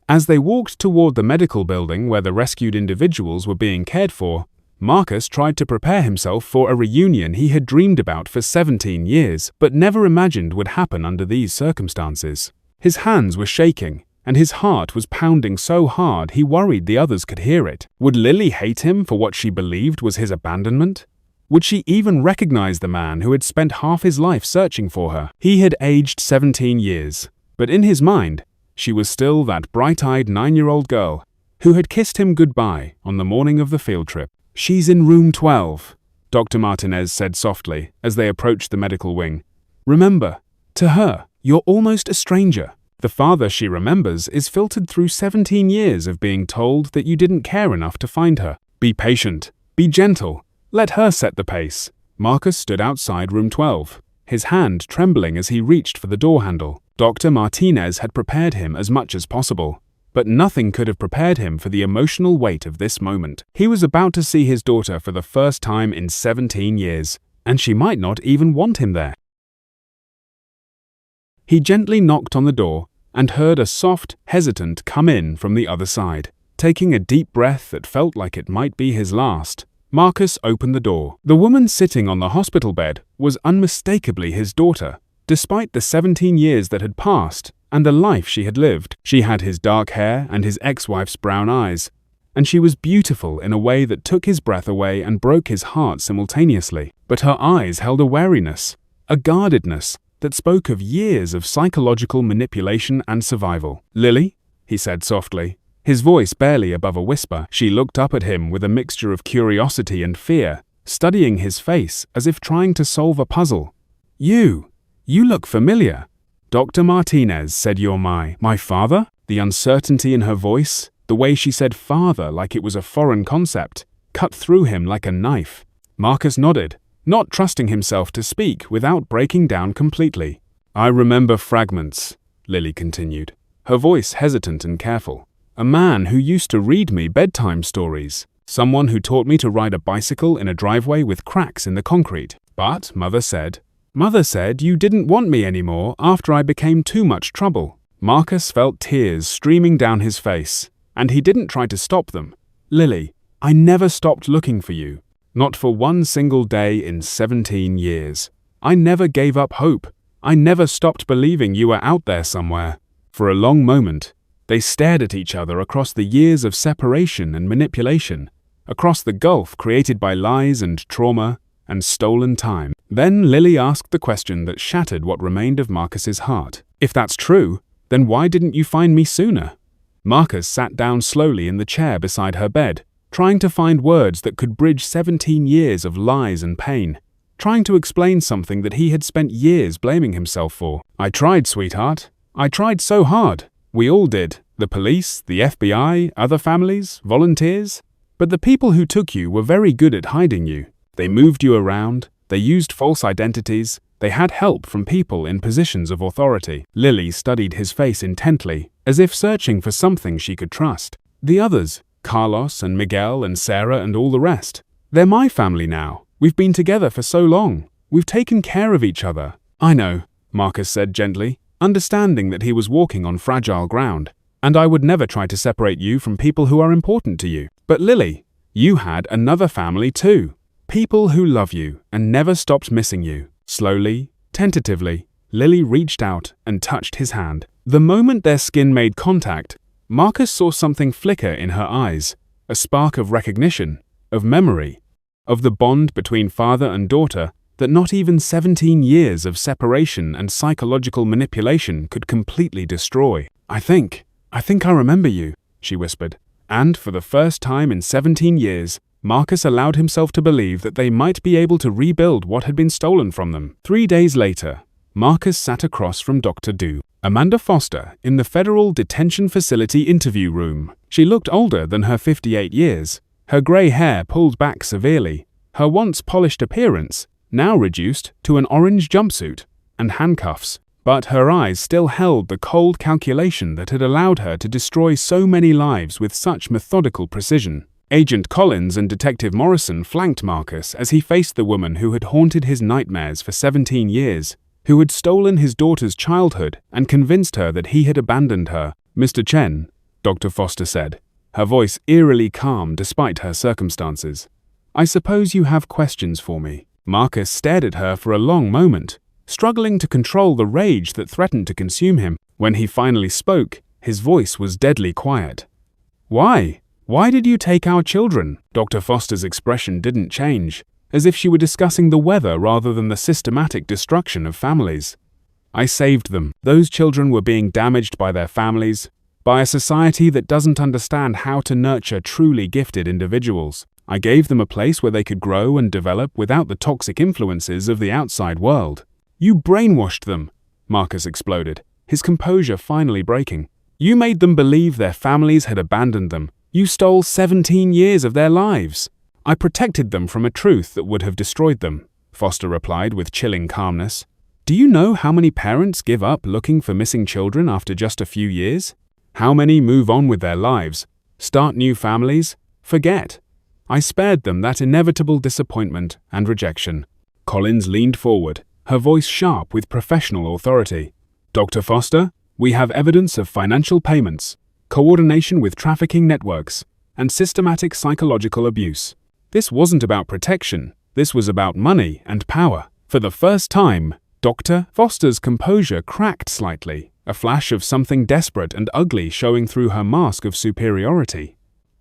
S1: As they walked toward the medical building where the rescued individuals were being cared for, Marcus tried to prepare himself for a reunion he had dreamed about for 17 years, but never imagined would happen under these circumstances. His hands were shaking, and his heart was pounding so hard he worried the others could hear it. Would Lily hate him for what she believed was his abandonment? Would she even recognize the man who had spent half his life searching for her? He had aged 17 years, but in his mind, she was still that bright-eyed 9-year-old girl who had kissed him goodbye on the morning of the field trip. "She's in room 12, Dr. Martinez said softly as they approached the medical wing. "Remember, to her, you're almost a stranger. The father she remembers is filtered through 17 years of being told that you didn't care enough to find her. Be patient, be gentle, let her set the pace." Marcus stood outside room 12, his hand trembling as he reached for the door handle. Dr. Martinez had prepared him as much as possible, but nothing could have prepared him for the emotional weight of this moment. He was about to see his daughter for the first time in 17 years, and she might not even want him there. He gently knocked on the door and heard a soft, hesitant come in from the other side. Taking a deep breath that felt like it might be his last, Marcus opened the door. The woman sitting on the hospital bed was unmistakably his daughter. Despite the 17 years that had passed and the life she had lived, she had his dark hair and his ex-wife's brown eyes, and she was beautiful in a way that took his breath away and broke his heart simultaneously. But her eyes held a wariness, a guardedness that spoke of years of psychological manipulation and survival. "Lily?" he said softly, his voice barely above a whisper. She looked up at him with a mixture of curiosity and fear, studying his face as if trying to solve a puzzle. You look familiar." "Dr. Martinez said you're my father?" The uncertainty in her voice, the way she said father like it was a foreign concept, cut through him like a knife. Marcus nodded, not trusting himself to speak without breaking down completely. "I remember fragments," Lily continued, her voice hesitant and careful. "A man who used to read me bedtime stories. Someone who taught me to ride a bicycle in a driveway with cracks in the concrete. But Mother said you didn't want me anymore after I became too much trouble." Marcus felt tears streaming down his face, and he didn't try to stop them. "Lily, I never stopped looking for you. Not for one single day in 17 years. I never gave up hope. I never stopped believing you were out there somewhere." For a long moment, they stared at each other across the years of separation and manipulation, across the gulf created by lies and trauma and stolen time. Then Lily asked the question that shattered what remained of Marcus's heart. "If that's true, then why didn't you find me sooner?" Marcus sat down slowly in the chair beside her bed, trying to find words that could bridge 17 years of lies and pain. trying to explain something that he had spent years blaming himself for. "I tried, sweetheart. I tried so hard. We all did. The police, the FBI, other families, volunteers. But the people who took you were very good at hiding you. They moved you around, they used false identities, they had help from people in positions of authority." Lily studied his face intently, as if searching for something she could trust. "The others, Carlos and Miguel and Sarah and all the rest, they're my family now. We've been together for so long. We've taken care of each other." "I know," Marcus said gently, understanding that he was walking on fragile ground. "And I would never try to separate you from people who are important to you. But Lily, you had another family too. People who love you and never stopped missing you." Slowly, tentatively, Lily reached out and touched his hand. The moment their skin made contact, Marcus saw something flicker in her eyes, a spark of recognition, of memory, of the bond between father and daughter that not even 17 years of separation and psychological manipulation could completely destroy. I think I remember you," she whispered. And for the first time in 17 years, Marcus allowed himself to believe that they might be able to rebuild what had been stolen from them. 3 days later, Marcus sat across from Dr. Du, Amanda Foster, in the Federal Detention Facility interview room. She looked older than her 58 years, her grey hair pulled back severely, her once polished appearance now reduced to an orange jumpsuit and handcuffs. But her eyes still held the cold calculation that had allowed her to destroy so many lives with such methodical precision. Agent Collins and Detective Morrison flanked Marcus as he faced the woman who had haunted his nightmares for 17 years, who had stolen his daughter's childhood and convinced her that he had abandoned her. "Mr. Chen," Dr. Foster said, her voice eerily calm despite her circumstances, "I suppose you have questions for me." Marcus stared at her for a long moment, struggling to control the rage that threatened to consume him. When he finally spoke, his voice was deadly quiet. "Why? Why did you take our children?" Dr. Foster's expression didn't change, as if she were discussing the weather rather than the systematic destruction of families. "I saved them. Those children were being damaged by their families, by a society that doesn't understand how to nurture truly gifted individuals. I gave them a place where they could grow and develop without the toxic influences of the outside world." "You brainwashed them," Marcus exploded, his composure finally breaking. "You made them believe their families had abandoned them. You stole 17 years of their lives." "I protected them from a truth that would have destroyed them," Foster replied with chilling calmness. "Do you know how many parents give up looking for missing children after just a few years? How many move on with their lives, start new families, forget? I spared them that inevitable disappointment and rejection." Collins leaned forward, her voice sharp with professional authority. "Dr. Foster, we have evidence of financial payments, coordination with trafficking networks, and systematic psychological abuse. This wasn't about protection, this was about money and power." For the first time, Dr. Foster's composure cracked slightly, a flash of something desperate and ugly showing through her mask of superiority.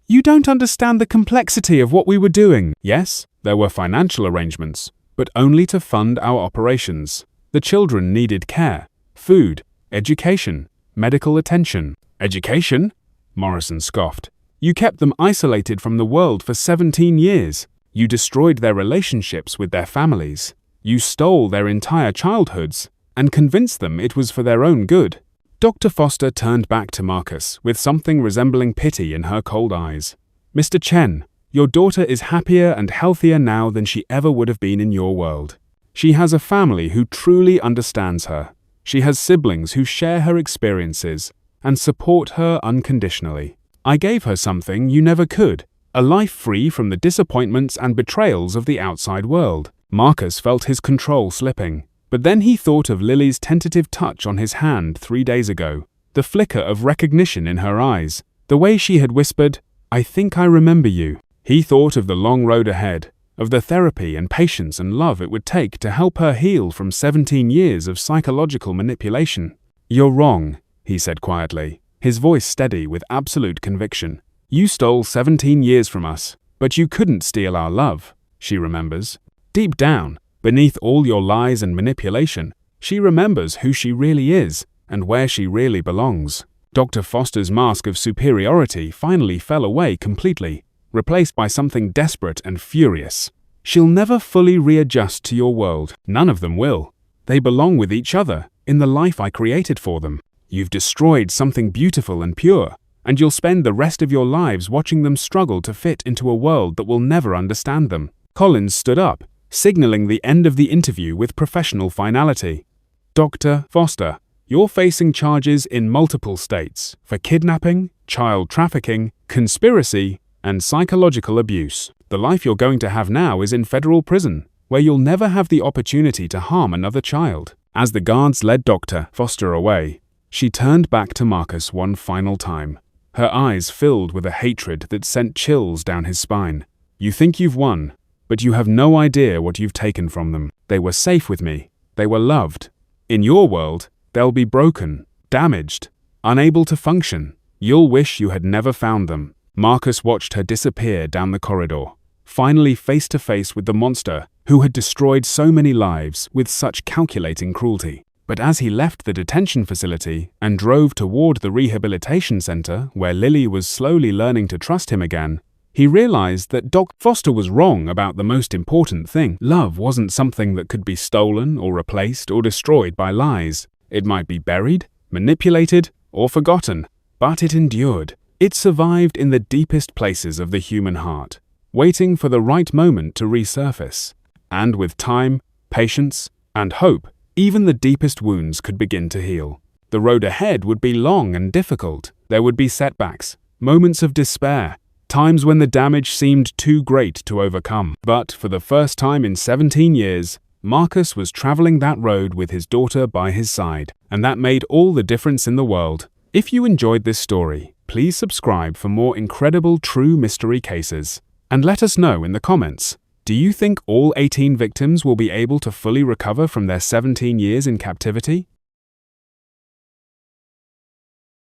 S1: "You don't understand the complexity of what we were doing." "Yes, there were financial arrangements, but only to fund our operations. The children needed care, food, education, medical attention." "Education?" Morrison scoffed. "You kept them isolated from the world for 17 years. You destroyed their relationships with their families. You stole their entire childhoods and convinced them it was for their own good." Dr. Foster turned back to Marcus with something resembling pity in her cold eyes. "Mr. Chen, your daughter is happier and healthier now than she ever would have been in your world. She has a family who truly understands her. She has siblings who share her experiences and support her unconditionally. I gave her something you never could, a life free from the disappointments and betrayals of the outside world." Marcus felt his control slipping, but then he thought of Lily's tentative touch on his hand 3 days ago, the flicker of recognition in her eyes, the way she had whispered, "I think I remember you." He thought of the long road ahead, of the therapy and patience and love it would take to help her heal from 17 years of psychological manipulation. "You're wrong," he said quietly, his voice steady with absolute conviction. "You stole 17 years from us, but you couldn't steal our love," she remembers. Deep down, beneath all your lies and manipulation, she remembers who she really is and where she really belongs. Dr. Foster's mask of superiority finally fell away completely, replaced by something desperate and furious. She'll never fully readjust to your world. None of them will. They belong with each other, in the life I created for them. You've destroyed something beautiful and pure, and you'll spend the rest of your lives watching them struggle to fit into a world that will never understand them. Collins stood up, signaling the end of the interview with professional finality. Dr. Foster, you're facing charges in multiple states for kidnapping, child trafficking, conspiracy, and psychological abuse. The life you're going to have now is in federal prison, where you'll never have the opportunity to harm another child. As the guards led Dr. Foster away, she turned back to Marcus one final time, her eyes filled with a hatred that sent chills down his spine. You think you've won, but you have no idea what you've taken from them. They were safe with me. They were loved. In your world, they'll be broken, damaged, unable to function. You'll wish you had never found them. Marcus watched her disappear down the corridor, finally face to face with the monster who had destroyed so many lives with such calculating cruelty. But as he left the detention facility and drove toward the rehabilitation center where Lily was slowly learning to trust him again, he realized that Dr. Foster was wrong about the most important thing. Love wasn't something that could be stolen or replaced or destroyed by lies. It might be buried, manipulated, or forgotten, but it endured. It survived in the deepest places of the human heart, waiting for the right moment to resurface. And with time, patience, and hope, even the deepest wounds could begin to heal. The road ahead would be long and difficult. There would be setbacks, moments of despair, times when the damage seemed too great to overcome. But for the first time in 17 years, Marcus was traveling that road with his daughter by his side, and that made all the difference in the world. If you enjoyed this story, please subscribe for more incredible true mystery cases. And let us know in the comments, do you think all 18 victims will be able to fully recover from their 17 years in captivity?